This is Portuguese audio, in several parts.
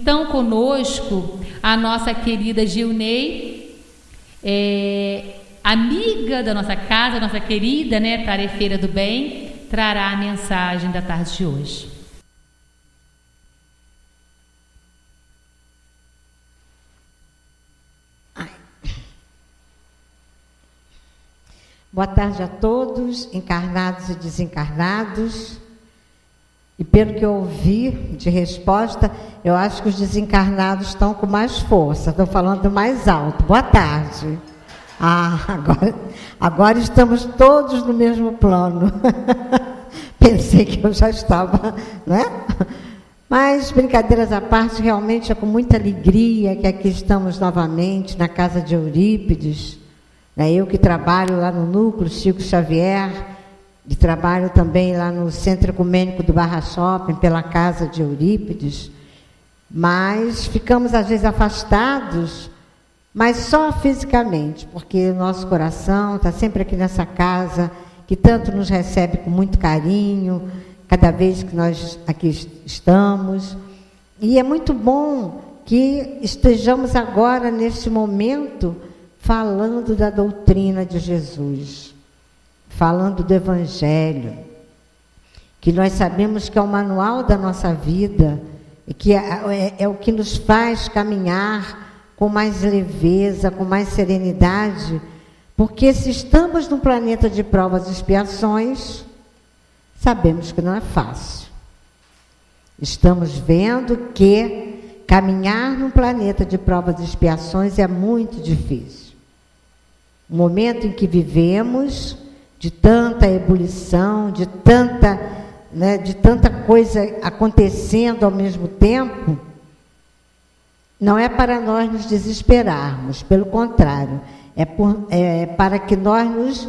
Estão conosco a nossa querida Gilney, amiga da nossa casa, nossa querida, tarefeira do bem, trará a mensagem da tarde de hoje. Boa tarde a todos, encarnados e desencarnados. E pelo que eu ouvi de resposta, eu acho que os desencarnados estão com mais força, estão falando mais alto. Boa tarde. Agora estamos todos no mesmo plano. Pensei que eu já estava, né? Mas, brincadeiras à parte, realmente é com muita alegria que aqui estamos novamente na casa de Eurípides. Eu que trabalho lá no núcleo Chico Xavier, e trabalho também lá no Centro Ecumênico do Barra Shopping, pela casa de Eurípides, mas ficamos às vezes afastados, mas só fisicamente, porque o nosso coração está sempre aqui nessa casa, que tanto nos recebe com muito carinho, cada vez que nós aqui estamos. E é muito bom que estejamos agora, neste momento, falando da doutrina de Jesus, falando do Evangelho, que nós sabemos que é o manual da nossa vida, que é o que nos faz caminhar com mais leveza, com mais serenidade, porque se estamos num planeta de provas e expiações, sabemos que não é fácil. Estamos vendo que caminhar num planeta de provas e expiações é muito difícil. O momento em que vivemos, de tanta ebulição, de tanta coisa acontecendo ao mesmo tempo, não é para nós nos desesperarmos, pelo contrário, é para que nós nos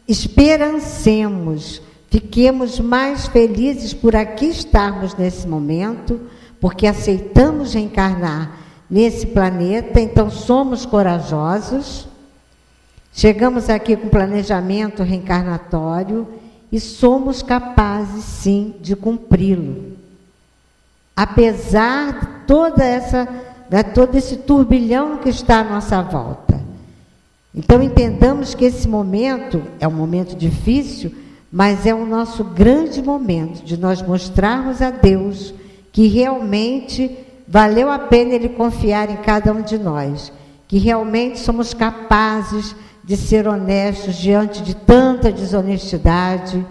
esperancemos, fiquemos mais felizes por aqui estarmos nesse momento, porque aceitamos reencarnar nesse planeta, então somos corajosos. Chegamos aqui com planejamento reencarnatório e somos capazes, sim, de cumpri-lo. Apesar de todo esse turbilhão que está à nossa volta. Então, entendamos que esse momento é um momento difícil, mas é o nosso grande momento de nós mostrarmos a Deus que realmente valeu a pena Ele confiar em cada um de nós, que realmente somos capazes de ser honestos diante de tanta desonestidade,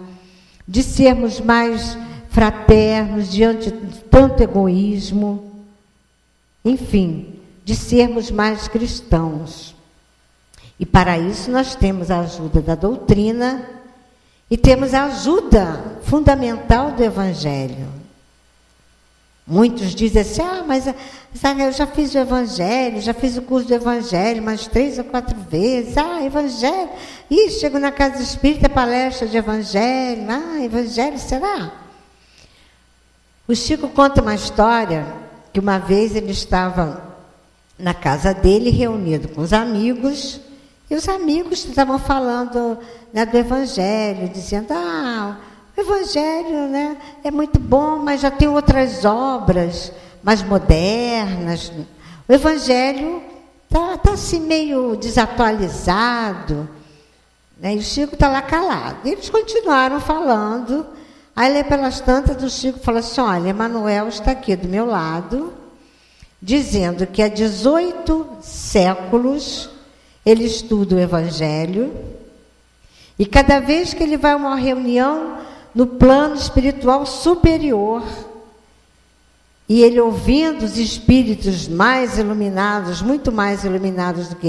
de sermos mais fraternos diante de tanto egoísmo, enfim, de sermos mais cristãos. E para isso nós temos a ajuda da doutrina e temos a ajuda fundamental do Evangelho. Muitos dizem assim, mas eu já fiz o Evangelho, já fiz o curso do Evangelho umas 3 ou 4 vezes. Evangelho. Chego na casa espírita, palestra de Evangelho. Evangelho, será? O Chico conta uma história que uma vez ele estava na casa dele, reunido com os amigos, e os amigos estavam falando do Evangelho, dizendo, o Evangelho, é muito bom, mas já tem outras obras mais modernas. O Evangelho está assim meio desatualizado. E o Chico está lá calado. E eles continuaram falando. Aí, pelas tantas, o Chico falou assim, olha, Emanuel está aqui do meu lado, dizendo que há 18 séculos ele estuda o Evangelho, e cada vez que ele vai a uma reunião no plano espiritual superior, e ele ouvindo os espíritos mais iluminados, muito mais iluminados do que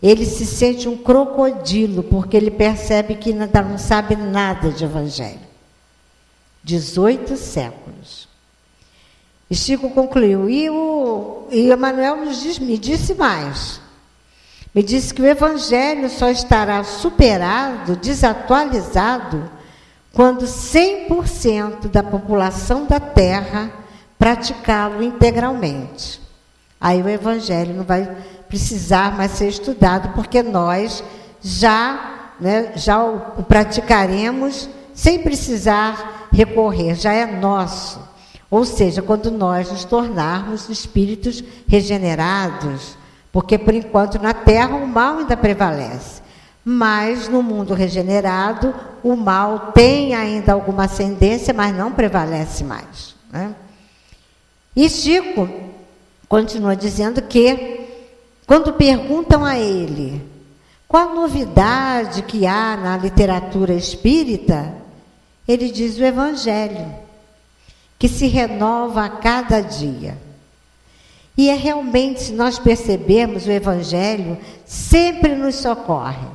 ele se sente um crocodilo, porque ele percebe que ainda não sabe nada de Evangelho. 18 séculos. E Chico concluiu, e Emanuel me disse mais. Me disse que o Evangelho só estará superado, desatualizado, quando 100% da população da Terra praticá-lo integralmente. Aí o Evangelho não vai precisar mais ser estudado, porque nós já o praticaremos sem precisar recorrer, já é nosso. Ou seja, quando nós nos tornarmos espíritos regenerados, porque por enquanto na Terra o mal ainda prevalece, mas no mundo regenerado o mal tem ainda alguma ascendência, mas não prevalece mais, né? E Chico continua dizendo que, quando perguntam a ele qual a novidade que há na literatura espírita, ele diz o Evangelho, que se renova a cada dia. E é realmente, se nós percebermos, o Evangelho sempre nos socorre,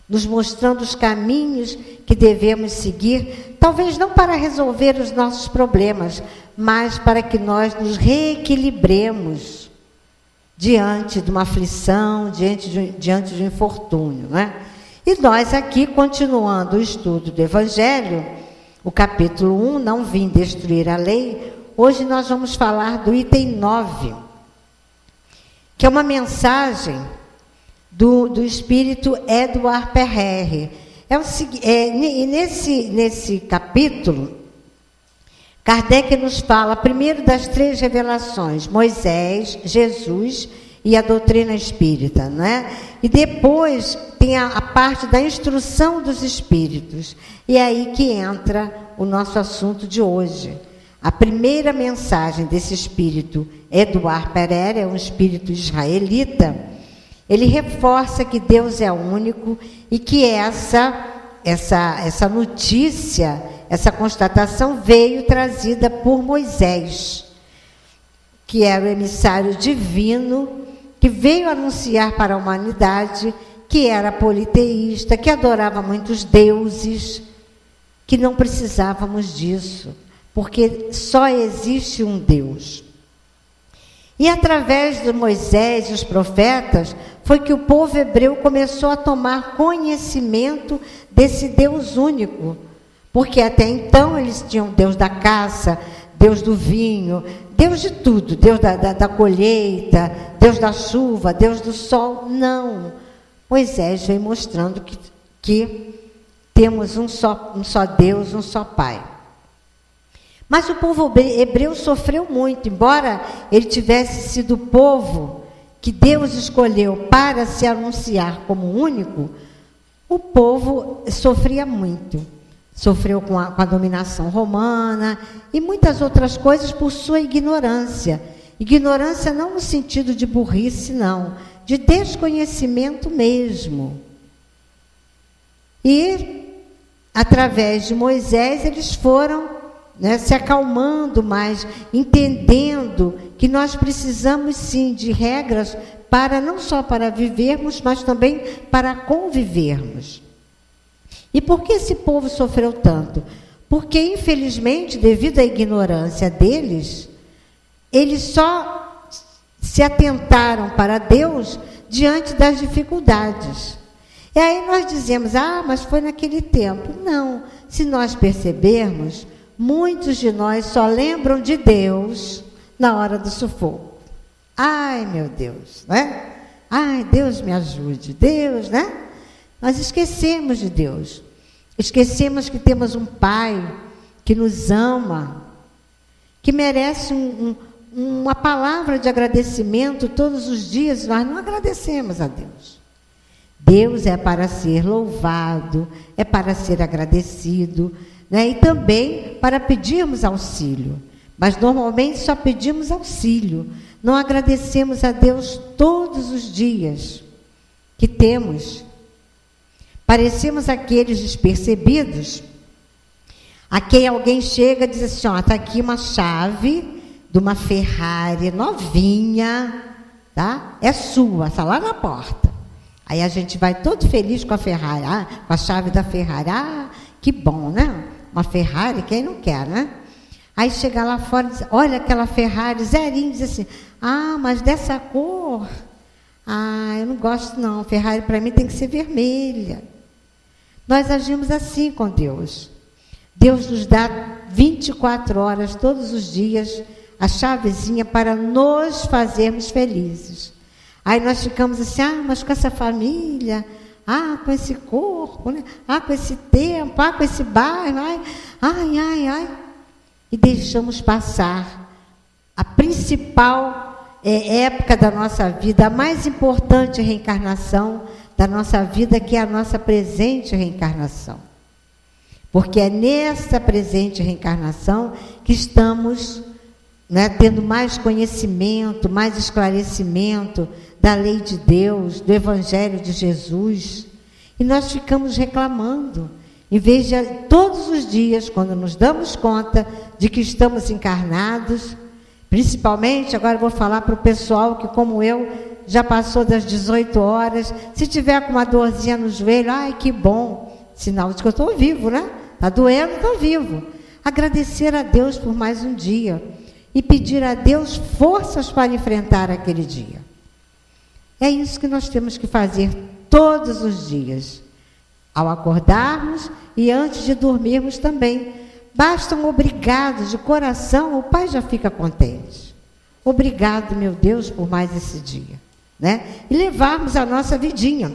nos mostrando os caminhos que devemos seguir, talvez não para resolver os nossos problemas, mas para que nós nos reequilibremos diante de uma aflição, diante de um infortúnio, né? E nós aqui, continuando o estudo do Evangelho, o capítulo 1, não vim destruir a lei, hoje nós vamos falar do item 9, que é uma mensagem do espírito Edouard Perret. Nesse capítulo, Kardec nos fala primeiro das 3 revelações, Moisés, Jesus e a doutrina espírita, né? E depois tem a parte da instrução dos espíritos. E é aí que entra o nosso assunto de hoje. A primeira mensagem desse espírito, Edouard Perret, é um espírito israelita. Ele reforça que Deus é único e que essa notícia, essa constatação veio trazida por Moisés, que era o emissário divino, que veio anunciar para a humanidade que era politeísta, que adorava muitos deuses, que não precisávamos disso, porque só existe um Deus. E através de Moisés e os profetas, foi que o povo hebreu começou a tomar conhecimento desse Deus único, porque até então eles tinham Deus da caça, Deus do vinho, Deus de tudo, Deus da colheita, Deus da chuva, Deus do sol. Não. Moisés vem mostrando que temos um só Deus, um só Pai. Mas o povo hebreu sofreu muito, embora ele tivesse sido o povo que Deus escolheu para se anunciar como único, o povo sofria muito. Sofreu com a dominação romana e muitas outras coisas por sua ignorância. Ignorância não no sentido de burrice, não, de desconhecimento mesmo. E, através de Moisés, eles foram se acalmando mais, entendendo que nós precisamos sim de regras para não só para vivermos, mas também para convivermos. E por que esse povo sofreu tanto? Porque, infelizmente, devido à ignorância deles, eles só se atentaram para Deus diante das dificuldades. E aí nós dizemos, mas foi naquele tempo. Não, se nós percebermos, muitos de nós só lembram de Deus na hora do sufoco. Ai, meu Deus, né? Ai, Deus me ajude, Deus, né? Nós esquecemos de Deus. Esquecemos que temos um Pai que nos ama, que merece uma palavra de agradecimento todos os dias. Nós não agradecemos a Deus. Deus é para ser louvado, é para ser agradecido, né? E também para pedirmos auxílio. Mas normalmente só pedimos auxílio. Não agradecemos a Deus todos os dias que temos. Parecemos aqueles despercebidos a quem alguém chega e diz assim, está aqui uma chave de uma Ferrari novinha, tá? É sua, está lá na porta. Aí a gente vai todo feliz com a Ferrari, com a chave da Ferrari. Que bom, né? Uma Ferrari, quem não quer, né? Aí chega lá fora e diz, olha aquela Ferrari, zerinho, diz assim, mas dessa cor, eu não gosto não, Ferrari para mim tem que ser vermelha. Nós agimos assim com Deus. Deus nos dá 24 horas, todos os dias, a chavezinha para nos fazermos felizes. Aí nós ficamos assim, mas com essa família, com esse corpo, né? Com esse tempo, com esse bairro, ai. e deixamos passar a principal época da nossa vida, a mais importante reencarnação da nossa vida, que é a nossa presente reencarnação. Porque é nessa presente reencarnação que estamos, né, tendo mais conhecimento, mais esclarecimento da lei de Deus, do Evangelho de Jesus. E nós ficamos reclamando, em vez de todos os dias, quando nos damos conta de que estamos encarnados, principalmente, agora eu vou falar para o pessoal que, como eu, já passou das 18 horas, se tiver com uma dorzinha no joelho, ai, que bom, sinal de que eu estou vivo, né? Está doendo, estou vivo. Agradecer a Deus por mais um dia e pedir a Deus forças para enfrentar aquele dia. É isso que nós temos que fazer todos os dias, ao acordarmos e antes de dormirmos também. Basta um obrigado de coração, o Pai já fica contente. Obrigado, meu Deus, por mais esse dia, né? E levarmos a nossa vidinha,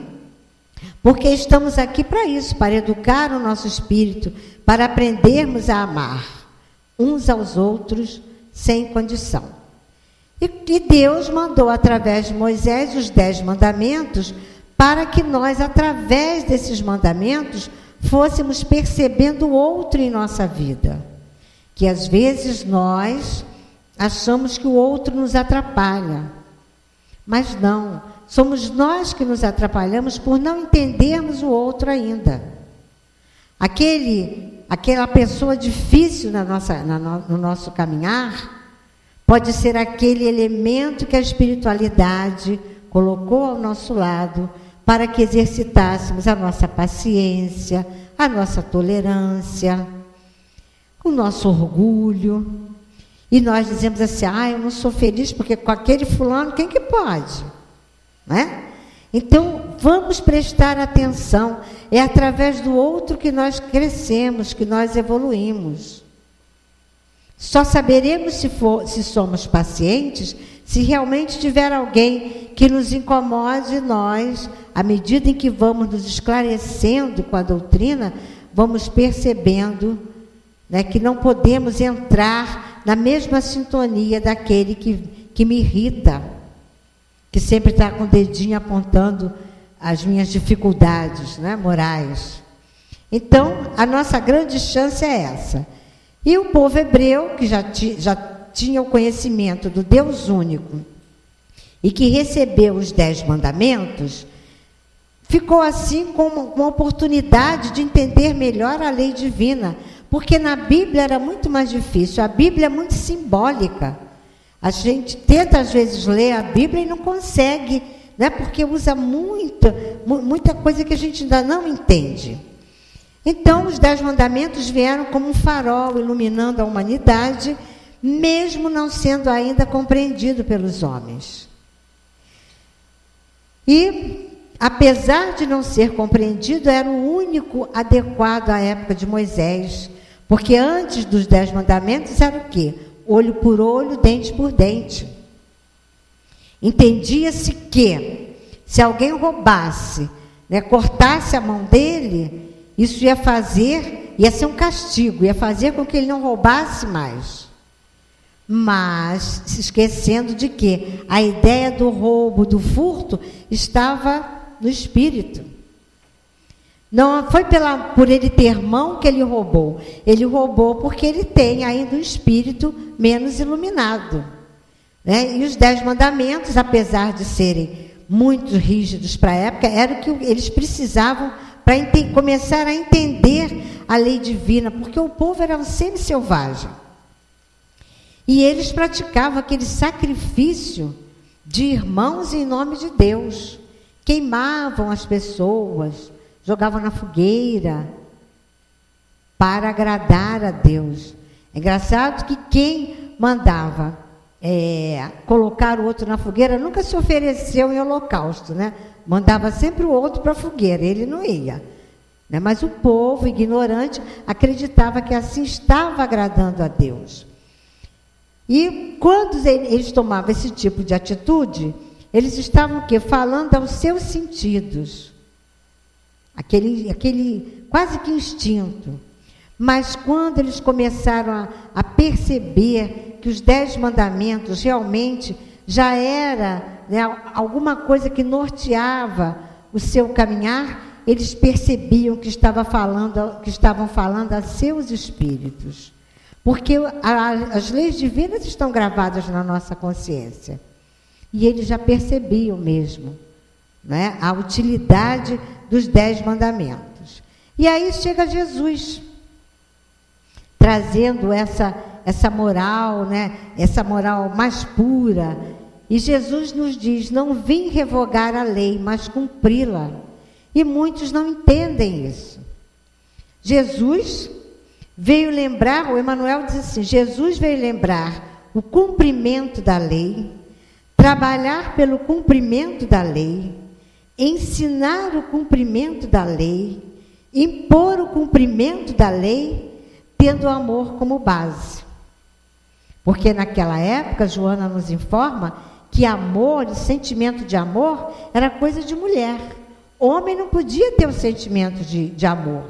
porque estamos aqui para isso, para educar o nosso espírito, para aprendermos a amar uns aos outros sem condição. E Deus mandou, através de Moisés, os 10 mandamentos, para que nós, através desses mandamentos, fôssemos percebendo o outro em nossa vida. Que às vezes nós achamos que o outro nos atrapalha. Mas não, somos nós que nos atrapalhamos por não entendermos o outro ainda. Aquela pessoa difícil no nosso caminhar pode ser aquele elemento que a espiritualidade colocou ao nosso lado para que exercitássemos a nossa paciência, a nossa tolerância, o nosso orgulho. E nós dizemos assim, eu não sou feliz porque com aquele fulano, quem que pode? Né? Então, vamos prestar atenção. É através do outro que nós crescemos, que nós evoluímos. Só saberemos se somos pacientes se realmente tiver alguém que nos incomode. Nós, à medida em que vamos nos esclarecendo com a doutrina, vamos percebendo, né, que não podemos entrar na mesma sintonia daquele que me irrita, que sempre está com o dedinho apontando as minhas dificuldades, né, morais. Então, a nossa grande chance é essa. E o povo hebreu, que já tinha o conhecimento do Deus único e que recebeu os 10 mandamentos, ficou assim com uma oportunidade de entender melhor a lei divina, porque na Bíblia era muito mais difícil. A Bíblia é muito simbólica. A gente tenta às vezes ler a Bíblia e não consegue, né? Porque usa muita coisa que a gente ainda não entende. Então, os 10 mandamentos vieram como um farol iluminando a humanidade, mesmo não sendo ainda compreendido pelos homens. E, apesar de não ser compreendido, era o único adequado à época de Moisés, porque antes dos 10 mandamentos era o quê? Olho por olho, dente por dente. Entendia-se que, se alguém roubasse, né, cortasse a mão dele, isso ia ser um castigo, ia fazer com que ele não roubasse mais. Mas, se esquecendo de que a ideia do roubo, do furto, estava no espírito. Não foi por ele ter mão que ele roubou porque ele tem ainda um espírito menos iluminado. Né? E os 10 mandamentos, apesar de serem muito rígidos para a época, era o que eles precisavam para começar a entender a lei divina, porque o povo era um semi-selvagem. E eles praticavam aquele sacrifício de irmãos em nome de Deus. Queimavam as pessoas, jogavam na fogueira para agradar a Deus. É engraçado que quem mandava colocar o outro na fogueira nunca se ofereceu em holocausto, né? Mandava sempre o outro para a fogueira, ele não ia. Né? Mas o povo ignorante acreditava que assim estava agradando a Deus. E quando eles tomavam esse tipo de atitude, eles estavam o quê? Falando aos seus sentidos. Aquele quase que instinto. Mas quando eles começaram a perceber que os 10 mandamentos realmente já era, né, alguma coisa que norteava o seu caminhar, eles percebiam que estavam falando a seus espíritos. Porque as leis divinas estão gravadas na nossa consciência. E eles já percebiam mesmo, né, a utilidade dos 10 mandamentos. E aí chega Jesus, trazendo essa moral, né, essa moral mais pura. E Jesus nos diz: não vim revogar a lei, mas cumpri-la. E muitos não entendem isso. Jesus veio lembrar, o Emmanuel diz assim, Jesus veio lembrar o cumprimento da lei, trabalhar pelo cumprimento da lei, ensinar o cumprimento da lei, impor o cumprimento da lei, tendo o amor como base. Porque naquela época, Joana nos informa que amor, o sentimento de amor, era coisa de mulher. Homem não podia ter o sentimento de amor.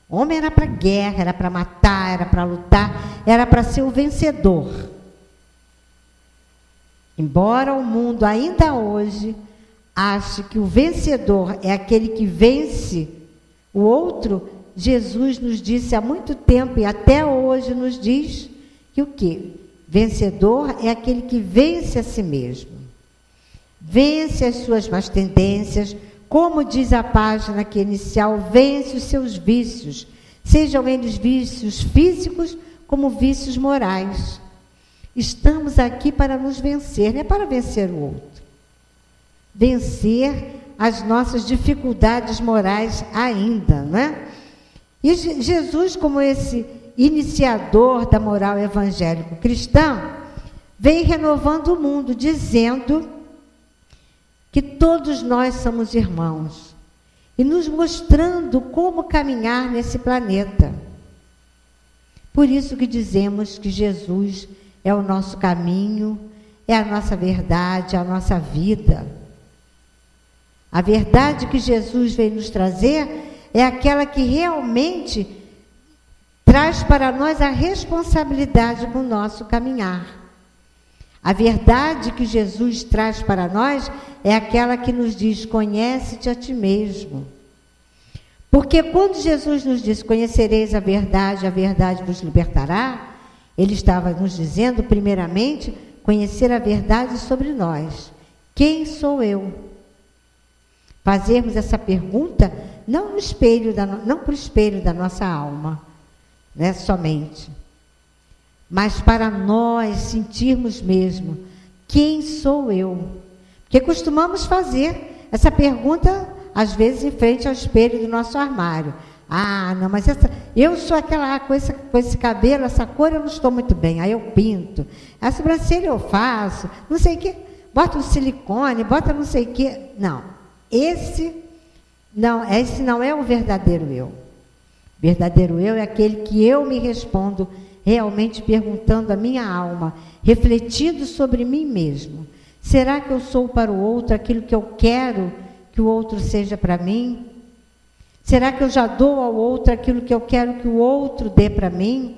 Homem era para guerra, era para matar, era para lutar, era para ser o vencedor. Embora o mundo ainda hoje ache que o vencedor é aquele que vence o outro, Jesus nos disse há muito tempo e até hoje nos diz que o quê? Vencedor é aquele que vence a si mesmo. Vence as suas más tendências, como diz a página aqui inicial, vence os seus vícios, sejam eles vícios físicos como vícios morais. Estamos aqui para nos vencer, não é para vencer o outro. Vencer as nossas dificuldades morais ainda, não é? E Jesus, como esse iniciador da moral evangélico-cristã, vem renovando o mundo, dizendo que todos nós somos irmãos e nos mostrando como caminhar nesse planeta. Por isso que dizemos que Jesus é o nosso caminho, é a nossa verdade, é a nossa vida. A verdade que Jesus veio nos trazer é aquela que realmente traz para nós a responsabilidade com o nosso caminhar. A verdade que Jesus traz para nós é aquela que nos diz: conhece-te a ti mesmo. Porque quando Jesus nos diz: conhecereis a verdade vos libertará, ele estava nos dizendo, primeiramente, conhecer a verdade sobre nós. Quem sou eu? Fazermos essa pergunta não para o espelho da nossa alma, né, somente, mas para nós sentirmos mesmo: quem sou eu? Porque costumamos fazer essa pergunta, às vezes, em frente ao espelho do nosso armário. Ah, não, mas eu sou aquela com esse cabelo, essa cor eu não estou muito bem, aí eu pinto. A sobrancelha eu faço, não sei o quê, bota um silicone, bota não sei o quê. Não, esse não é o verdadeiro eu. O verdadeiro eu é aquele que eu me respondo, realmente perguntando à minha alma, refletindo sobre mim mesmo. Será que eu sou para o outro aquilo que eu quero que o outro seja para mim? Será que eu já dou ao outro aquilo que eu quero que o outro dê para mim?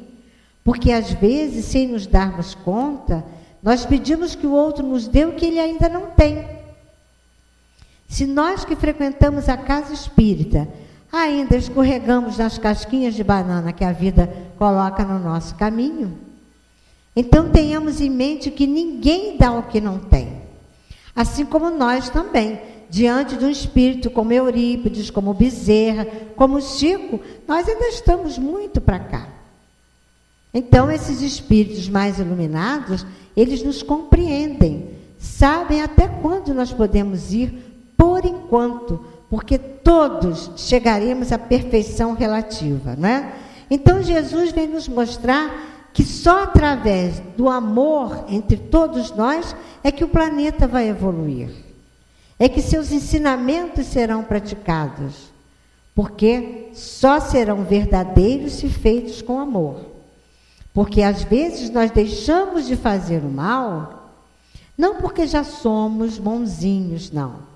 Porque às vezes, sem nos darmos conta, nós pedimos que o outro nos dê o que ele ainda não tem. Se nós que frequentamos a casa espírita ainda escorregamos nas casquinhas de banana que a vida coloca no nosso caminho, então tenhamos em mente que ninguém dá o que não tem. Assim como nós também, diante de um espírito como Eurípides, como Bezerra, como Chico, nós ainda estamos muito para cá. Então, esses espíritos mais iluminados, eles nos compreendem, sabem até quando nós podemos ir, por enquanto, porque todos chegaremos à perfeição relativa, não é? Então, Jesus vem nos mostrar que só através do amor entre todos nós é que o planeta vai evoluir. É que seus ensinamentos serão praticados, porque só serão verdadeiros se feitos com amor. Porque às vezes nós deixamos de fazer o mal, não porque já somos bonzinhos, não.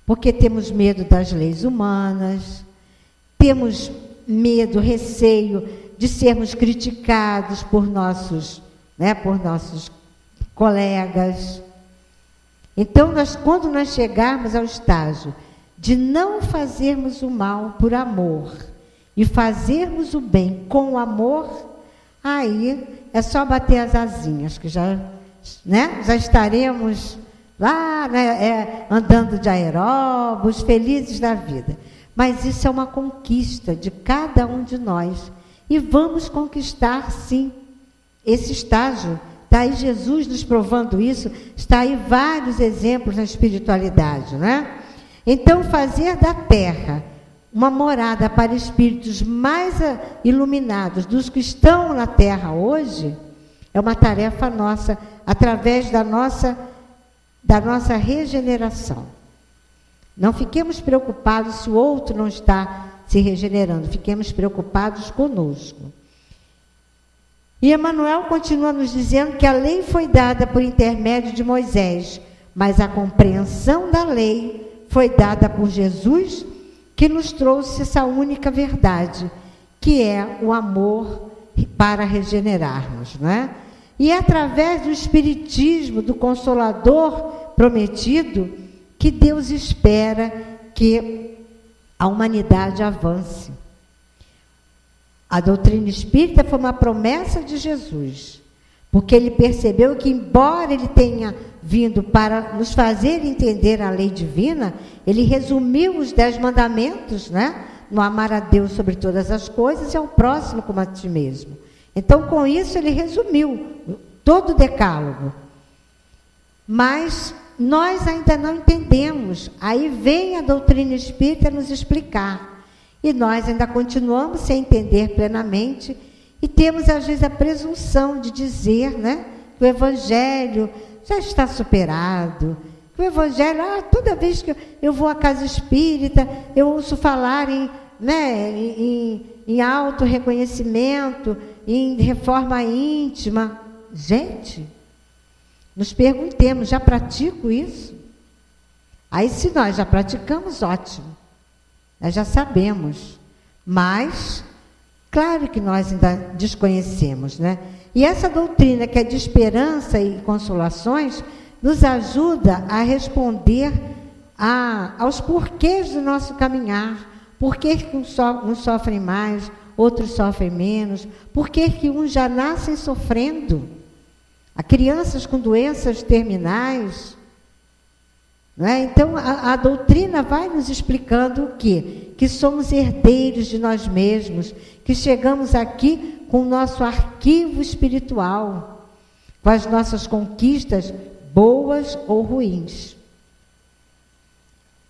Porque temos medo das leis humanas, temos medo, receio de sermos criticados por nossos colegas. Então, quando nós chegarmos ao estágio de não fazermos o mal por amor e fazermos o bem com amor, aí é só bater as asinhas, que já estaremos lá, andando de aeróbus, felizes da vida. Mas isso é uma conquista de cada um de nós. E vamos conquistar, sim, esse estágio. Está aí Jesus nos provando isso, está aí vários exemplos na espiritualidade, né? Então, fazer da terra uma morada para espíritos mais iluminados dos que estão na terra hoje, é uma tarefa nossa, através da nossa regeneração. Não fiquemos preocupados se o outro não está se regenerando, fiquemos preocupados conosco. E Emmanuel continua nos dizendo que a lei foi dada por intermédio de Moisés, mas a compreensão da lei foi dada por Jesus, que nos trouxe essa única verdade, que é o amor para regenerarmos, não é? E é através do Espiritismo, do Consolador prometido, que Deus espera que a humanidade avance. A doutrina espírita foi uma promessa de Jesus, porque ele percebeu que, embora ele tenha vindo para nos fazer entender a lei divina, ele resumiu os 10 mandamentos, né? No amar a Deus sobre todas as coisas e ao próximo como a ti mesmo. Então, com isso, ele resumiu todo o decálogo. Mas nós ainda não entendemos. Aí vem a doutrina espírita nos explicar. E nós ainda continuamos sem entender plenamente e temos, às vezes, a presunção de dizer, né, que o Evangelho já está superado, que o Evangelho, toda vez que eu vou à casa espírita, eu ouço falar em auto-reconhecimento, em reforma íntima. Gente, nos perguntemos, já pratico isso? Aí, se nós já praticamos, ótimo. Nós já sabemos, mas, claro que nós ainda desconhecemos, né? E essa doutrina, que é de esperança e consolações, nos ajuda a responder aos porquês do nos caminhar. Por que uns sofrem mais, outros sofrem menos? Por que uns já nascem sofrendo? Há crianças com doenças terminais. Então, a doutrina vai nos explicando o quê? Que somos herdeiros de nós mesmos, que chegamos aqui com o nosso arquivo espiritual, com as nossas conquistas, boas ou ruins.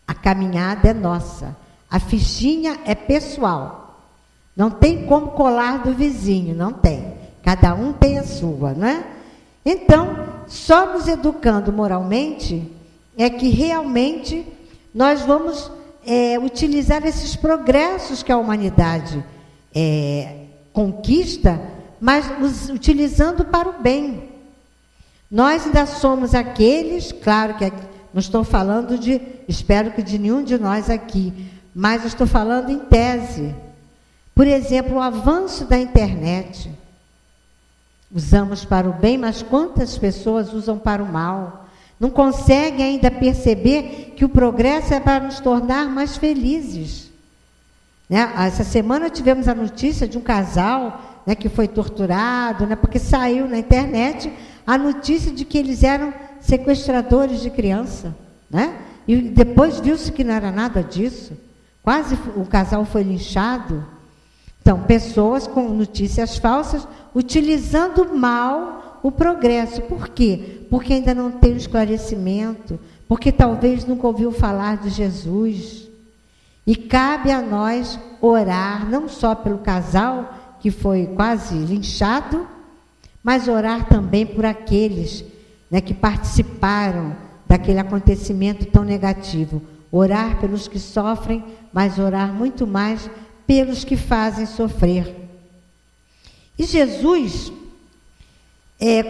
A caminhada é nossa, a fichinha é pessoal. Não tem como colar do vizinho, não tem. Cada um tem a sua, né? Então, só nos educando moralmente é que realmente nós vamos utilizar esses progressos que a humanidade conquista, mas utilizando para o bem. Nós ainda somos aqueles, claro que não estou falando espero que de nenhum de nós aqui, mas eu estou falando em tese. Por exemplo, o avanço da internet. Usamos para o bem, mas quantas pessoas usam para o mal? Não conseguem ainda perceber que o progresso é para nos tornar mais felizes. Né? Essa semana tivemos a notícia de um casal, né, que foi torturado, né, porque saiu na internet a notícia de que eles eram sequestradores de criança. Né? E depois viu-se que não era nada disso. Quase o casal foi linchado. Então, pessoas com notícias falsas utilizando mal o progresso. Por quê? Porque ainda não tem o esclarecimento, porque talvez nunca ouviu falar de Jesus. E cabe a nós orar, não só pelo casal que foi quase linchado, mas orar também por aqueles, né, que participaram daquele acontecimento tão negativo. Orar pelos que sofrem, mas orar muito mais pelos que fazem sofrer. E Jesus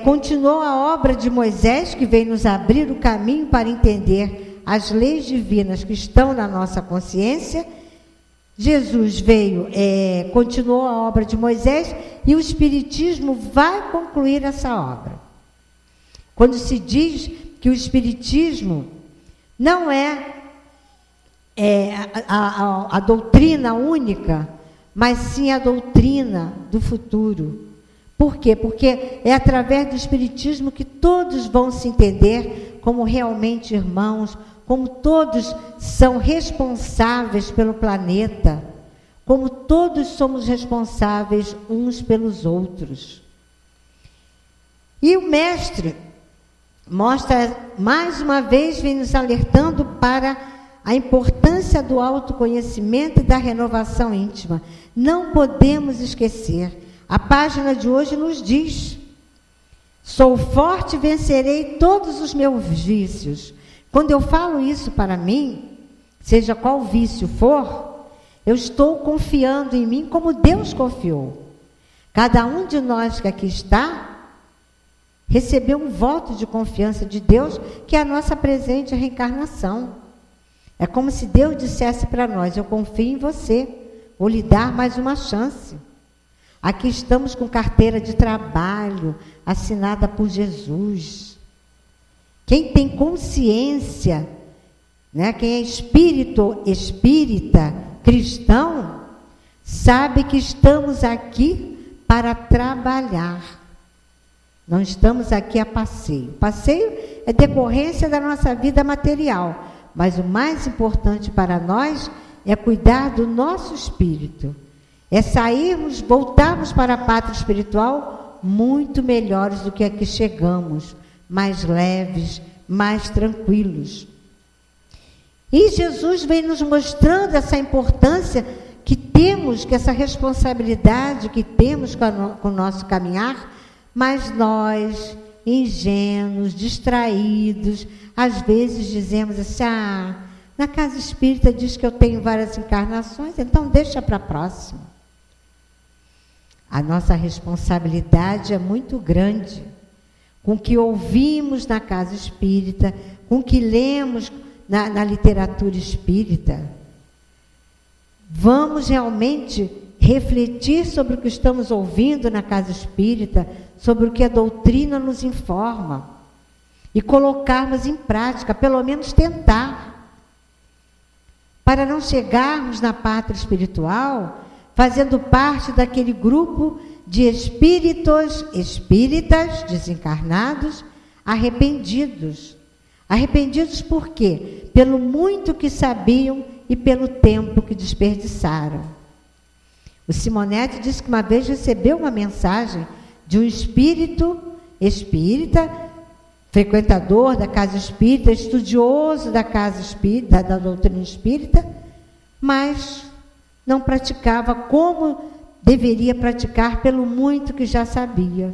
continuou a obra de Moisés, que veio nos abrir o caminho para entender as leis divinas que estão na nossa consciência. Jesus veio, continuou a obra de Moisés e o Espiritismo vai concluir essa obra. Quando se diz que o Espiritismo não é a doutrina única, mas sim a doutrina do futuro. Por quê? Porque é através do Espiritismo que todos vão se entender como realmente irmãos, como todos são responsáveis pelo planeta, como todos somos responsáveis uns pelos outros. E o Mestre mostra, mais uma vez, vem nos alertando para a importância do autoconhecimento e da renovação íntima. Não podemos esquecer. A página de hoje nos diz: sou forte e vencerei todos os meus vícios. Quando eu falo isso para mim, seja qual vício for, eu estou confiando em mim como Deus confiou. Cada um de nós que aqui está, recebeu um voto de confiança de Deus, que é a nossa presente reencarnação. É como se Deus dissesse para nós: eu confio em você, vou lhe dar mais uma chance. Aqui estamos com carteira de trabalho, assinada por Jesus. Quem tem consciência, né, quem é espírita, cristão, sabe que estamos aqui para trabalhar. Não estamos aqui a passeio. Passeio é decorrência da nossa vida material, mas o mais importante para nós é cuidar do nosso espírito. É sairmos, voltarmos para a pátria espiritual muito melhores do que aqui chegamos, mais leves, mais tranquilos. E Jesus vem nos mostrando essa importância que temos, que essa responsabilidade que temos com o nosso caminhar, mas nós, ingênuos, distraídos, às vezes dizemos assim: na casa espírita diz que eu tenho várias encarnações, então deixa para a próxima. A nossa responsabilidade é muito grande com o que ouvimos na casa espírita, com o que lemos na literatura espírita. Vamos realmente refletir sobre o que estamos ouvindo na casa espírita, sobre o que a doutrina nos informa, e colocarmos em prática, pelo menos tentar, para não chegarmos na pátria espiritual fazendo parte daquele grupo de espíritas desencarnados, arrependidos. Arrependidos por quê? Pelo muito que sabiam e pelo tempo que desperdiçaram. O Simonetti disse que uma vez recebeu uma mensagem de um espírita, frequentador da casa espírita, estudioso da casa espírita, da doutrina espírita, mas não praticava como deveria praticar pelo muito que já sabia.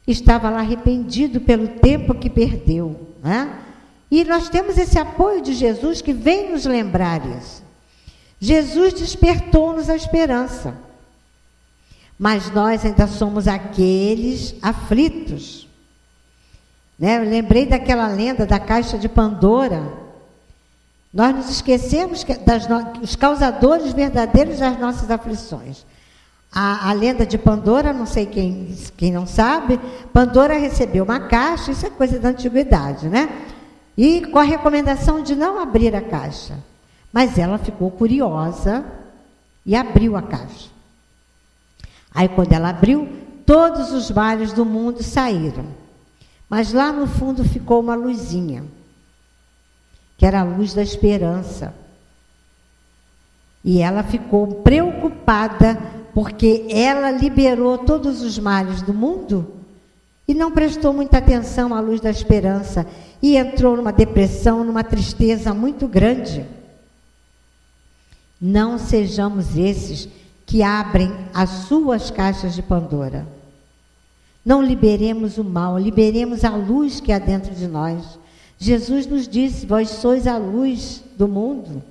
Estava lá arrependido pelo tempo que perdeu, né? E nós temos esse apoio de Jesus que vem nos lembrar isso. Jesus despertou-nos a esperança, mas nós ainda somos aqueles aflitos, né? Eu lembrei daquela lenda da caixa de Pandora. Nós nos esquecemos os causadores verdadeiros das nossas aflições. A lenda de Pandora, não sei quem não sabe, Pandora recebeu uma caixa, isso é coisa da antiguidade, né? E com a recomendação de não abrir a caixa. Mas ela ficou curiosa e abriu a caixa. Aí, quando ela abriu, todos os males do mundo saíram. Mas lá no fundo ficou uma luzinha, que era a luz da esperança. E ela ficou preocupada, porque ela liberou todos os males do mundo e não prestou muita atenção à luz da esperança. E entrou numa depressão, numa tristeza muito grande. Não sejamos esses que abrem as suas caixas de Pandora. Não liberemos o mal, liberemos a luz que há dentro de nós. Jesus nos disse: vós sois a luz do mundo.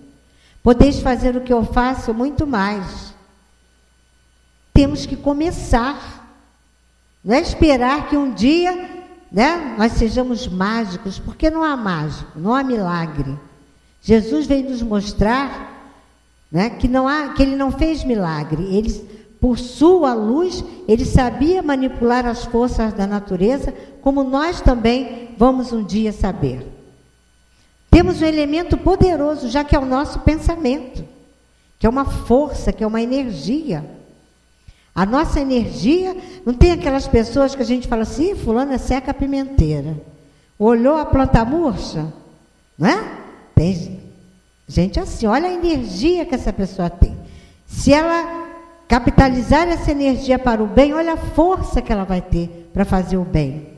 Podeis fazer o que eu faço, muito mais. Temos que começar. Não é esperar que um dia, né, nós sejamos mágicos, porque não há mágico, não há milagre. Jesus veio nos mostrar né? Que ele não fez milagre. Ele, por sua luz, ele sabia manipular as forças da natureza, como nós também vamos um dia saber. Temos um elemento poderoso, já que é o nosso pensamento, que é uma força, que é uma energia. A nossa energia, não tem aquelas pessoas que a gente fala assim, fulano é seca pimenteira. Olhou a planta murcha, não é? Tem gente assim, olha a energia que essa pessoa tem. Se ela capitalizar essa energia para o bem, olha a força que ela vai ter para fazer o bem.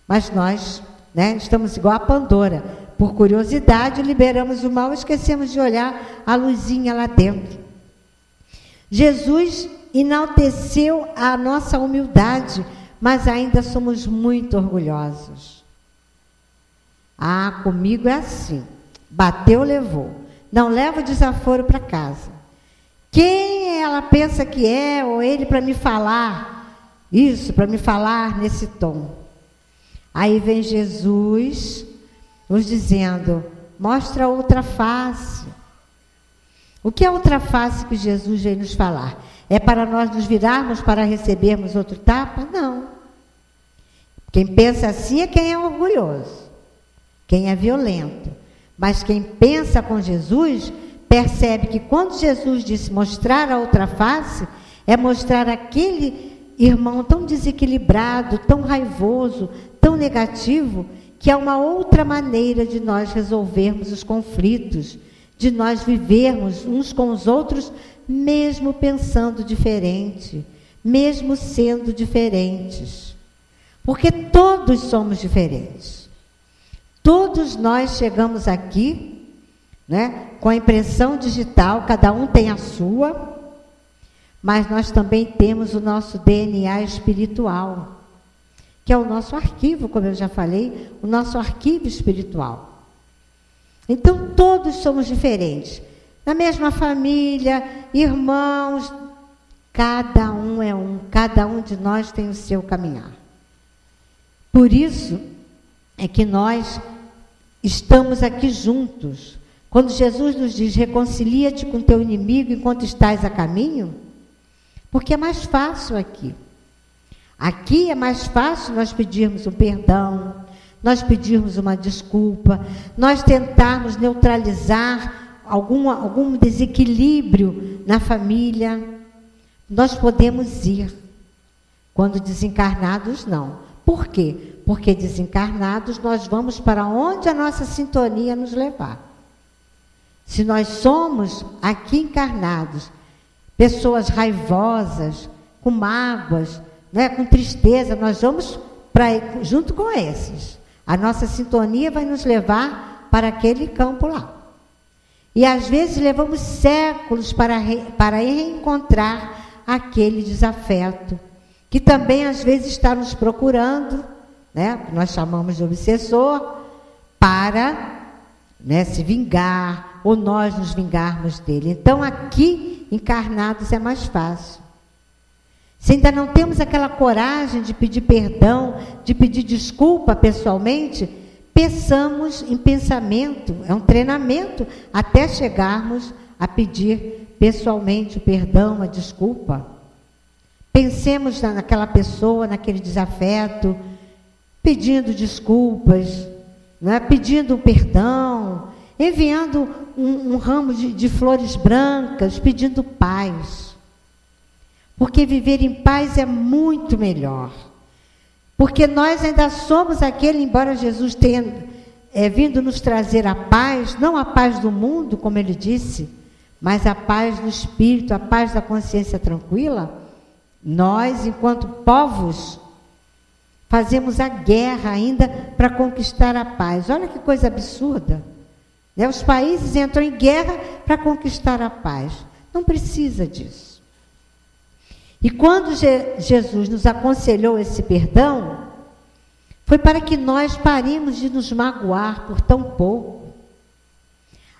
Mas nós, né, estamos igual a Pandora. Por curiosidade, liberamos o mal e esquecemos de olhar a luzinha lá dentro. Jesus enalteceu a nossa humildade, mas ainda somos muito orgulhosos. Ah, comigo é assim. Bateu, levou. Não leva o desaforo para casa. Quem ela pensa que é, ou ele, para me falar isso, para me falar nesse tom? Aí vem Jesus nos dizendo, mostra outra face. O que é outra face que Jesus veio nos falar? É para nós nos virarmos para recebermos outro tapa? Não. Quem pensa assim é quem é orgulhoso, quem é violento. Mas quem pensa com Jesus, percebe que quando Jesus disse mostrar a outra face, é mostrar aquele irmão tão desequilibrado, tão raivoso, tão negativo, que é uma outra maneira de nós resolvermos os conflitos, de nós vivermos uns com os outros, mesmo pensando diferente, mesmo sendo diferentes. Porque todos somos diferentes. Todos nós chegamos aqui, né, com a impressão digital, cada um tem a sua, mas nós também temos o nosso DNA espiritual, que é o nosso arquivo, como eu já falei, o nosso arquivo espiritual. Então, todos somos diferentes. Na mesma família, irmãos, cada um é um, cada um de nós tem o seu caminhar. Por isso é que nós estamos aqui juntos. Quando Jesus nos diz, reconcilia-te com teu inimigo enquanto estás a caminho, porque é mais fácil aqui. Aqui é mais fácil nós pedirmos um perdão, nós pedirmos uma desculpa, nós tentarmos neutralizar algum desequilíbrio na família. Nós podemos ir. Quando desencarnados, não. Por quê? Porque desencarnados nós vamos para onde a nossa sintonia nos levar. Se nós somos aqui encarnados, pessoas raivosas, com mágoas, né, com tristeza, nós vamos junto com esses. A nossa sintonia vai nos levar para aquele campo lá. E às vezes levamos séculos para reencontrar aquele desafeto, que também às vezes está nos procurando, né, que nós chamamos de obsessor, para, né, se vingar, ou nós nos vingarmos dele. Então, aqui, encarnados, é mais fácil. Se ainda não temos aquela coragem de pedir perdão, de pedir desculpa pessoalmente, peçamos em pensamento, é um treinamento, até chegarmos a pedir pessoalmente o perdão, a desculpa. Pensemos naquela pessoa, naquele desafeto, pedindo desculpas, né? Pedindo perdão, enviando um ramo de flores brancas, pedindo paz. Porque viver em paz é muito melhor. Porque nós ainda somos aquele, embora Jesus tenha vindo nos trazer a paz, não a paz do mundo, como ele disse, mas a paz do espírito, a paz da consciência tranquila. Nós, enquanto povos, fazemos a guerra ainda para conquistar a paz. Olha que coisa absurda. Né? Os países entram em guerra para conquistar a paz. Não precisa disso. E quando Jesus nos aconselhou esse perdão, foi para que nós paremos de nos magoar por tão pouco.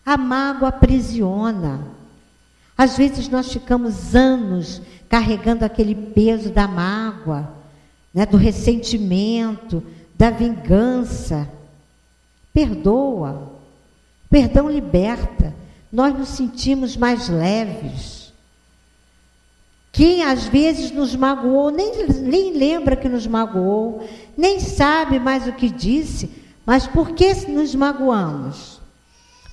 A mágoa aprisiona. Às vezes nós ficamos anos carregando aquele peso da mágoa, né, do ressentimento, da vingança. Perdoa. Perdão liberta. nós nos sentimos mais leves. Quem às vezes nos magoou, nem lembra que nos magoou, nem sabe mais o que disse, mas por que nos magoamos?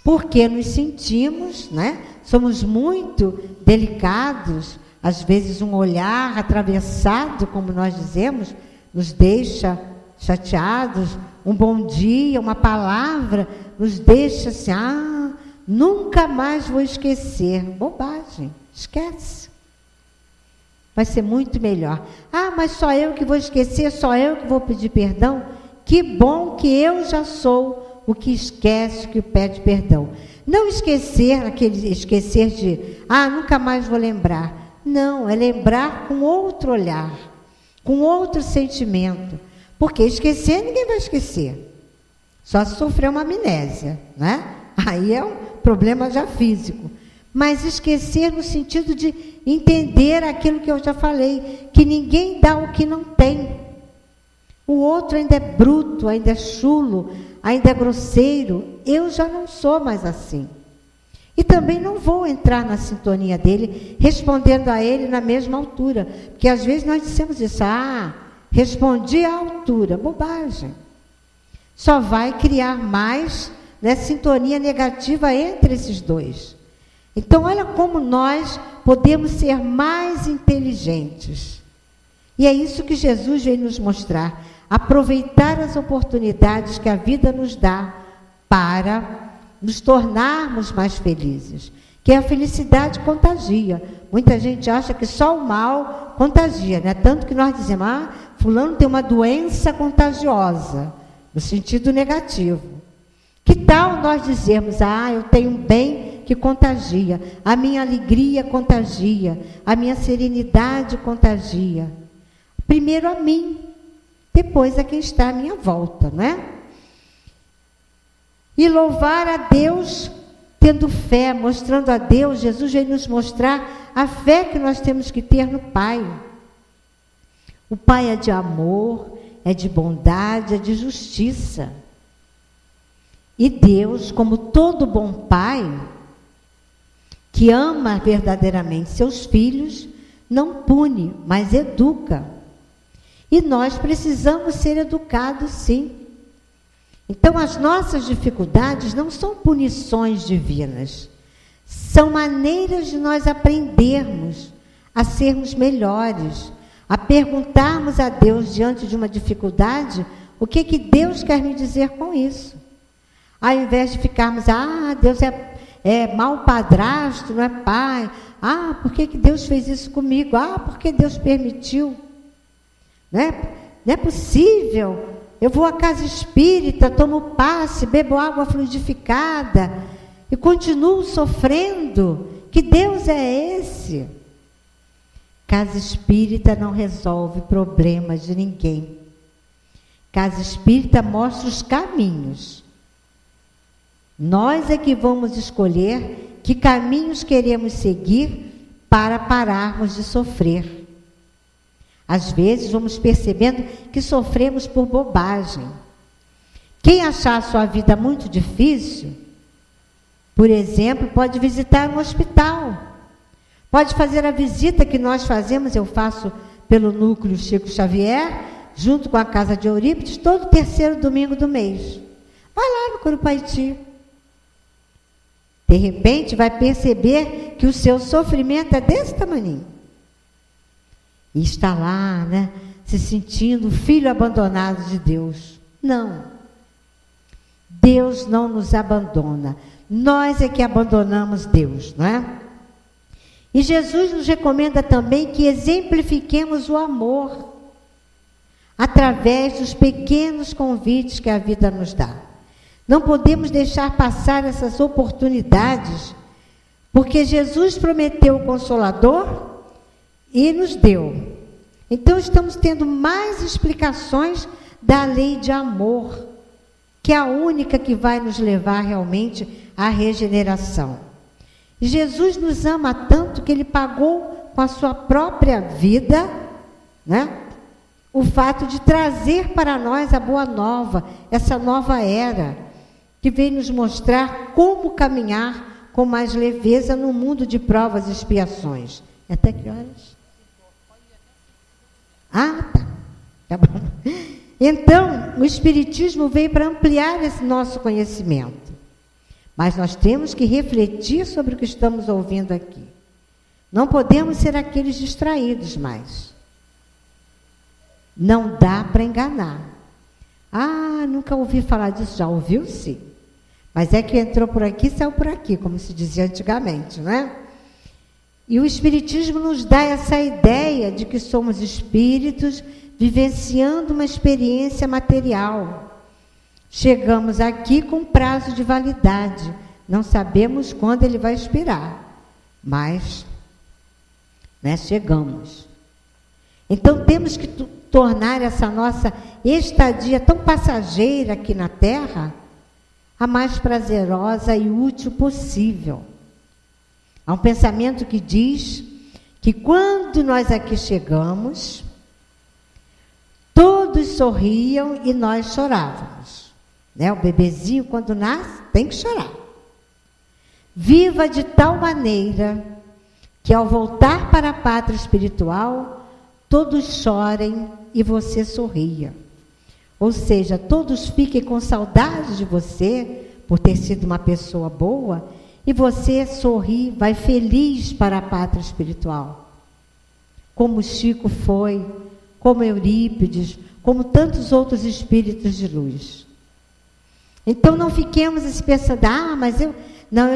Porque nos sentimos, né? Somos muito delicados, às vezes um olhar atravessado, como nós dizemos, nos deixa chateados, um bom dia, uma palavra, nos deixa assim, nunca mais vou esquecer. Bobagem, esquece. Vai ser muito melhor. Mas só eu que vou esquecer, só eu que vou pedir perdão? Que bom que eu já sou o que esquece, que pede perdão. Não esquecer, esquecer de, nunca mais vou lembrar. Não, é lembrar com outro olhar, com outro sentimento. Porque esquecer, ninguém vai esquecer. Só se sofrer uma amnésia, né? Aí é um problema já físico. Mas esquecer no sentido de entender aquilo que eu já falei, que ninguém dá o que não tem. O outro ainda é bruto, ainda é chulo, ainda é grosseiro. Eu já não sou mais assim. E também não vou entrar na sintonia dele, respondendo a ele na mesma altura. Porque às vezes nós dissemos isso, respondi à altura. Bobagem. Só vai criar mais, né, sintonia negativa entre esses dois. Então, olha como nós podemos ser mais inteligentes. E é isso que Jesus veio nos mostrar. Aproveitar as oportunidades que a vida nos dá para nos tornarmos mais felizes. Que a felicidade contagia. Muita gente acha que só o mal contagia, né? Tanto que nós dizemos, fulano tem uma doença contagiosa, no sentido negativo. Que tal nós dizermos, eu tenho um bem que contagia, a minha alegria contagia, a minha serenidade contagia. Primeiro a mim, depois a quem está à minha volta, não é? E louvar a Deus, tendo fé, mostrando a Deus. Jesus veio nos mostrar a fé que nós temos que ter no Pai. O Pai é de amor, é de bondade, é de justiça. E Deus, como todo bom Pai, que ama verdadeiramente seus filhos, não pune, mas educa. E nós precisamos ser educados, sim. Então, as nossas dificuldades não são punições divinas, são maneiras de nós aprendermos a sermos melhores, a perguntarmos a Deus diante de uma dificuldade, o que Deus quer me dizer com isso? Ao invés de ficarmos, Deus é mau padrasto, não é pai. Por que Deus fez isso comigo? Por que Deus permitiu? Não é possível. Eu vou à casa espírita, tomo passe, bebo água fluidificada e continuo sofrendo. Que Deus é esse? Casa espírita não resolve problemas de ninguém. Casa espírita mostra os caminhos. Nós é que vamos escolher que caminhos queremos seguir para pararmos de sofrer. Às vezes vamos percebendo que sofremos por bobagem. Quem achar a sua vida muito difícil, por exemplo, pode visitar um hospital. Pode fazer a visita que nós fazemos, eu faço pelo Núcleo Chico Xavier, junto com a Casa de Eurípides, todo terceiro domingo do mês. Vai lá no Curupaiti. De repente, vai perceber que o seu sofrimento é desse tamaninho. E está lá, né, se sentindo filho abandonado de Deus. Não. Deus não nos abandona. Nós é que abandonamos Deus, não é? E Jesus nos recomenda também que exemplifiquemos o amor através dos pequenos convites que a vida nos dá. Não podemos deixar passar essas oportunidades, porque Jesus prometeu o Consolador e nos deu. Então, estamos tendo mais explicações da lei de amor, que é a única que vai nos levar realmente à regeneração. E Jesus nos ama tanto que Ele pagou com a sua própria vida, né, o fato de trazer para nós a boa nova, essa nova era, que veio nos mostrar como caminhar com mais leveza no mundo de provas e expiações. Até que horas? Tá bom. Então, o Espiritismo veio para ampliar esse nosso conhecimento. Mas nós temos que refletir sobre o que estamos ouvindo aqui. Não podemos ser aqueles distraídos mais. Não dá para enganar. Nunca ouvi falar disso. Já ouviu, sim. Mas é que entrou por aqui, saiu por aqui, como se dizia antigamente, não é? E o Espiritismo nos dá essa ideia de que somos espíritos vivenciando uma experiência material. Chegamos aqui com prazo de validade. Não sabemos quando ele vai expirar, mas chegamos. Então temos que tornar essa nossa estadia tão passageira aqui na Terra a mais prazerosa e útil possível. Há um pensamento que diz que quando nós aqui chegamos, todos sorriam e nós chorávamos. O bebezinho, quando nasce, tem que chorar. Viva de tal maneira que, ao voltar para a pátria espiritual, todos chorem e você sorria. Ou seja, todos fiquem com saudade de você, por ter sido uma pessoa boa, e você sorri, vai feliz para a pátria espiritual. Como Chico foi, como Eurípides, como tantos outros espíritos de luz. Então não fiquemos pensando, mas eu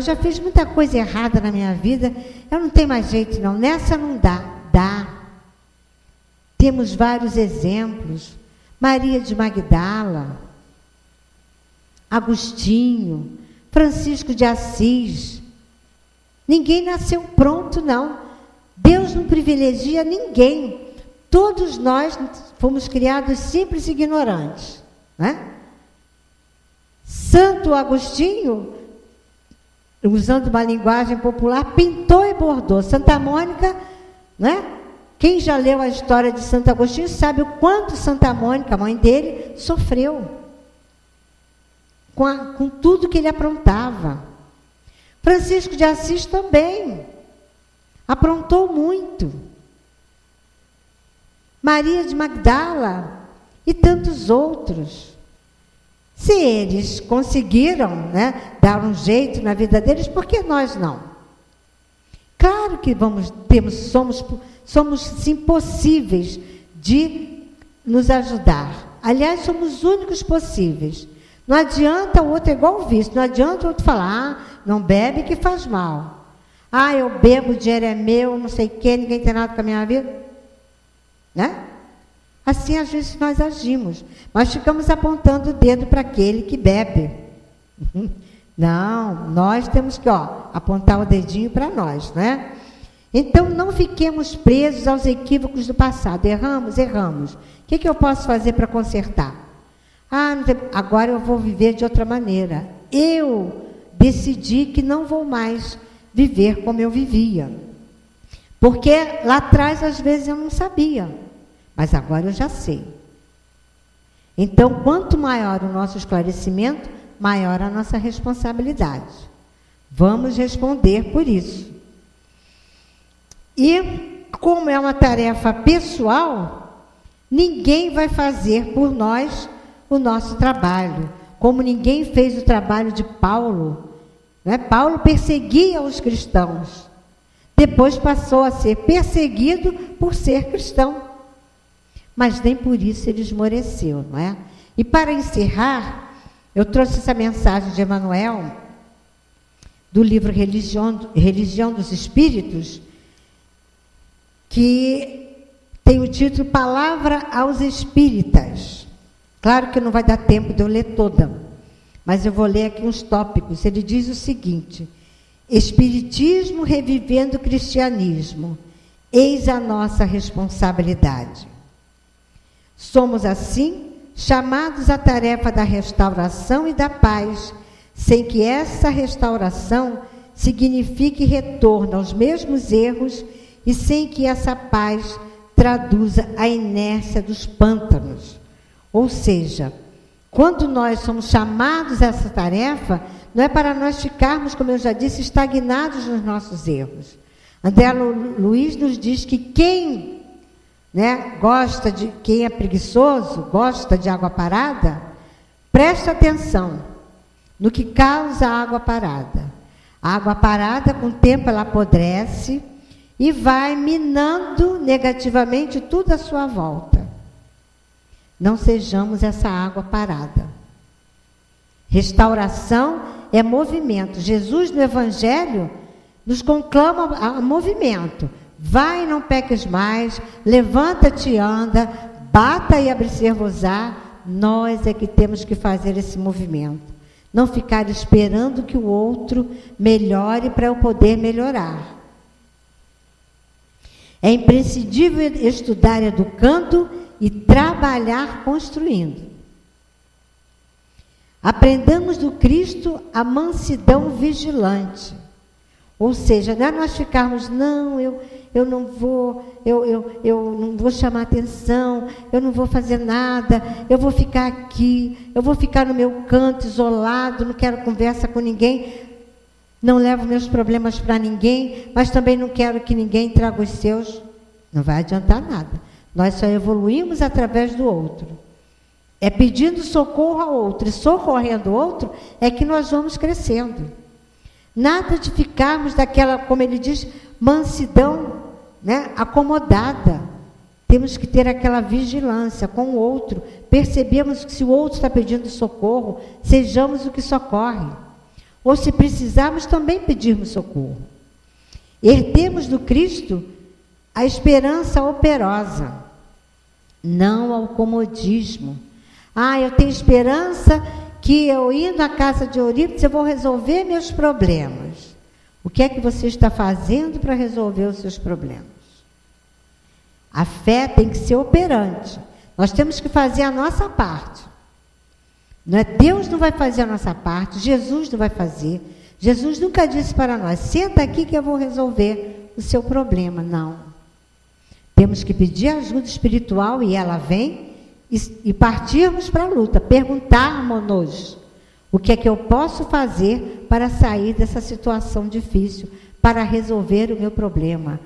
já fiz muita coisa errada na minha vida, eu não tenho mais jeito não, nessa não dá. Dá. Temos vários exemplos. Maria de Magdala, Agostinho, Francisco de Assis. Ninguém nasceu pronto, não. Deus não privilegia ninguém. Todos nós fomos criados simples e ignorantes. Santo Agostinho, usando uma linguagem popular, pintou e bordou. Santa Mônica, quem já leu a história de Santo Agostinho sabe o quanto Santa Mônica, a mãe dele, sofreu com tudo que ele aprontava. Francisco de Assis também aprontou muito. Maria de Magdala e tantos outros. Se eles conseguiram dar um jeito na vida deles, por que nós não? Claro que somos sim possíveis de nos ajudar. Aliás, somos os únicos possíveis. Não adianta o outro, é igual o vício, não adianta o outro falar, não bebe que faz mal. Eu bebo, o dinheiro é meu, não sei o quê, ninguém tem nada com a minha vida. Assim, às vezes, nós agimos. Mas ficamos apontando o dedo para aquele que bebe. Não, nós temos que apontar o dedinho para nós, Então, não fiquemos presos aos equívocos do passado. Erramos. O que eu posso fazer para consertar? Agora eu vou viver de outra maneira. Eu decidi que não vou mais viver como eu vivia. Porque lá atrás, às vezes, eu não sabia. Mas agora eu já sei. Então, quanto maior o nosso esclarecimento, maior a nossa responsabilidade. Vamos responder por isso. E, como é uma tarefa pessoal, ninguém vai fazer por nós o nosso trabalho. Como ninguém fez o trabalho de Paulo. Paulo perseguia os cristãos. Depois passou a ser perseguido por ser cristão. Mas nem por isso ele esmoreceu, E para encerrar, eu trouxe essa mensagem de Emmanuel, do livro Religião dos Espíritos, que tem o título Palavra aos Espíritas. Claro que não vai dar tempo de eu ler toda, mas eu vou ler aqui uns tópicos. Ele diz o seguinte: Espiritismo revivendo o cristianismo, eis a nossa responsabilidade. Somos, assim, chamados à tarefa da restauração e da paz, sem que essa restauração signifique retorno aos mesmos erros e sem que essa paz traduza a inércia dos pântanos. Ou seja, quando nós somos chamados a essa tarefa, não é para nós ficarmos, como eu já disse, estagnados nos nossos erros. André Luiz nos diz que quem é preguiçoso, gosta de água parada, presta atenção no que causa a água parada. A água parada, com o tempo, ela apodrece e vai minando negativamente tudo à sua volta. Não sejamos essa água parada. Restauração é movimento. Jesus, no Evangelho, nos conclama a movimento. Vai e não peques mais, levanta-te e anda, bata e abre-se-vos-á. Nós é que temos que fazer esse movimento. Não ficar esperando que o outro melhore para eu poder melhorar. É imprescindível estudar educando e trabalhar construindo. Aprendamos do Cristo a mansidão vigilante. Ou seja, não é nós ficarmos, eu não vou chamar atenção, eu não vou fazer nada, eu vou ficar aqui, eu vou ficar no meu canto, isolado, não quero conversa com ninguém, não levo meus problemas para ninguém, mas também não quero que ninguém traga os seus. Não vai adiantar nada. Nós só evoluímos através do outro. É pedindo socorro ao outro e socorrendo o outro é que nós vamos crescendo. Nada de ficarmos daquela, como ele diz, mansidão, acomodada. Temos que ter aquela vigilância com o outro. Percebemos que se o outro está pedindo socorro, sejamos o que socorre. Ou se precisarmos, também pedirmos socorro. Herdemos do Cristo a esperança operosa, não ao comodismo. Eu tenho esperança que eu indo à casa de Eurípides eu vou resolver meus problemas. O que é que você está fazendo para resolver os seus problemas? A fé tem que ser operante. Nós temos que fazer a nossa parte. Não é? Deus não vai fazer a nossa parte, Jesus não vai fazer. Jesus nunca disse para nós, senta aqui que eu vou resolver o seu problema. Não. Temos que pedir ajuda espiritual e ela vem e partirmos para a luta, perguntarmos-nos o que é que eu posso fazer para sair dessa situação difícil, para resolver o meu problema.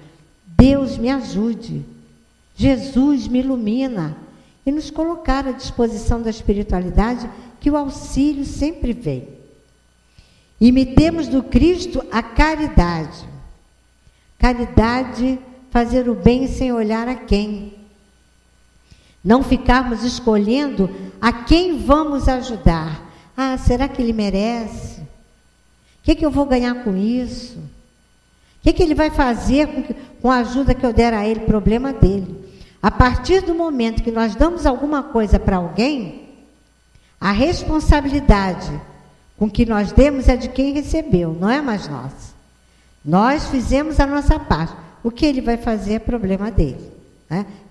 Deus me ajude, Jesus me ilumina e nos colocar à disposição da espiritualidade, que o auxílio sempre vem. Imitemos do Cristo a caridade. Caridade, fazer o bem sem olhar a quem. Não ficarmos escolhendo a quem vamos ajudar. Será que ele merece? O que eu vou ganhar com isso? O que ele vai fazer com a ajuda que eu der a ele? Problema dele. A partir do momento que nós damos alguma coisa para alguém, a responsabilidade com que nós demos é de quem recebeu, não é mais nossa. Nós fizemos a nossa parte. O que ele vai fazer é problema dele.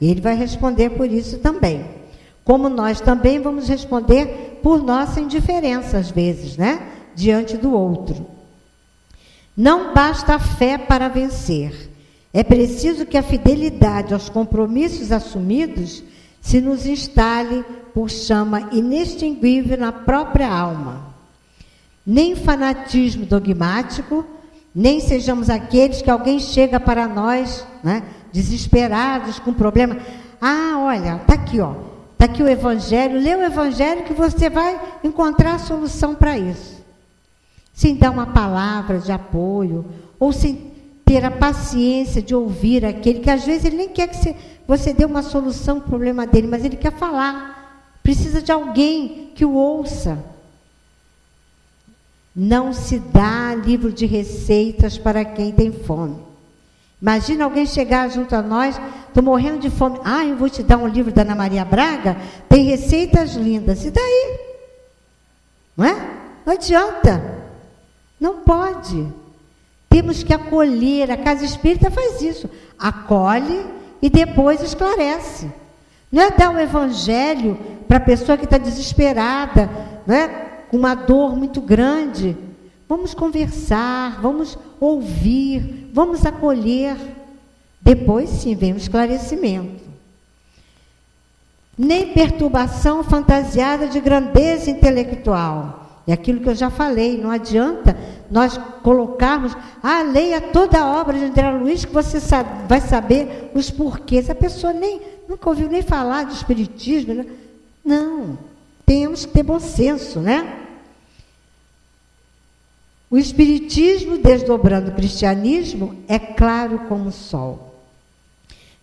E ele vai responder por isso também. Como nós também vamos responder por nossa indiferença, às vezes, diante do outro. Não basta a fé para vencer. É preciso que a fidelidade aos compromissos assumidos se nos instale por chama inextinguível na própria alma. Nem fanatismo dogmático, nem sejamos aqueles que alguém chega para nós, desesperados, com problema. Olha, está aqui, está aqui o Evangelho, lê o Evangelho que você vai encontrar a solução para isso. Sem dar uma palavra de apoio, ou sem ter a paciência de ouvir aquele que às vezes ele nem quer que você dê uma solução para o problema dele, mas ele quer falar. Precisa de alguém que o ouça. Não se dá livro de receitas para quem tem fome. Imagina alguém chegar junto a nós, estou morrendo de fome. Eu vou te dar um livro da Ana Maria Braga, tem receitas lindas. E daí? Não é? Não adianta. Não pode. Temos que acolher. A Casa Espírita faz isso. Acolhe e depois esclarece. Não é dar o Evangelho para a pessoa que está desesperada, com uma dor muito grande. Vamos conversar, vamos ouvir, vamos acolher. Depois, sim, vem o esclarecimento. Nem perturbação fantasiada de grandeza intelectual. É aquilo que eu já falei, não adianta nós colocarmos, leia toda a obra de André Luiz que você vai saber os porquês. A pessoa nunca ouviu nem falar de espiritismo, né? Não, temos que ter bom senso, né? O espiritismo, desdobrando o cristianismo, é claro como o sol.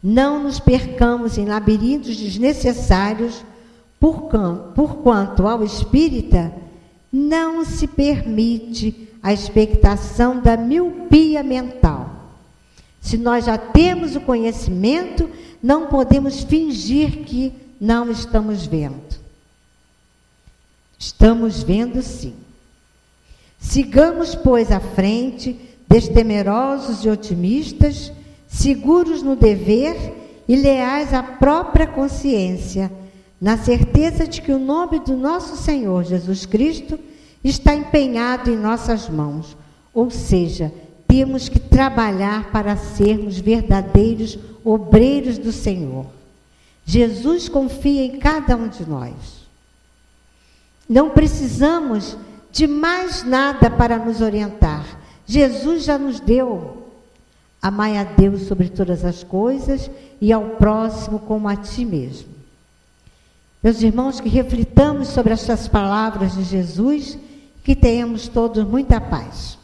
Não nos percamos em labirintos desnecessários, porquanto ao espírita não se permite a expectação da miopia mental. Se nós já temos o conhecimento, não podemos fingir que não estamos vendo. Estamos vendo sim. Sigamos, pois, à frente, destemerosos e otimistas, seguros no dever e leais à própria consciência, na certeza de que o nome do nosso Senhor Jesus Cristo está empenhado em nossas mãos. Ou seja, temos que trabalhar para sermos verdadeiros obreiros do Senhor. Jesus confia em cada um de nós. Não precisamos de mais nada para nos orientar. Jesus já nos deu. Amai a Deus sobre todas as coisas e ao próximo como a ti mesmo. Meus irmãos, que reflitamos sobre estas palavras de Jesus, que tenhamos todos muita paz.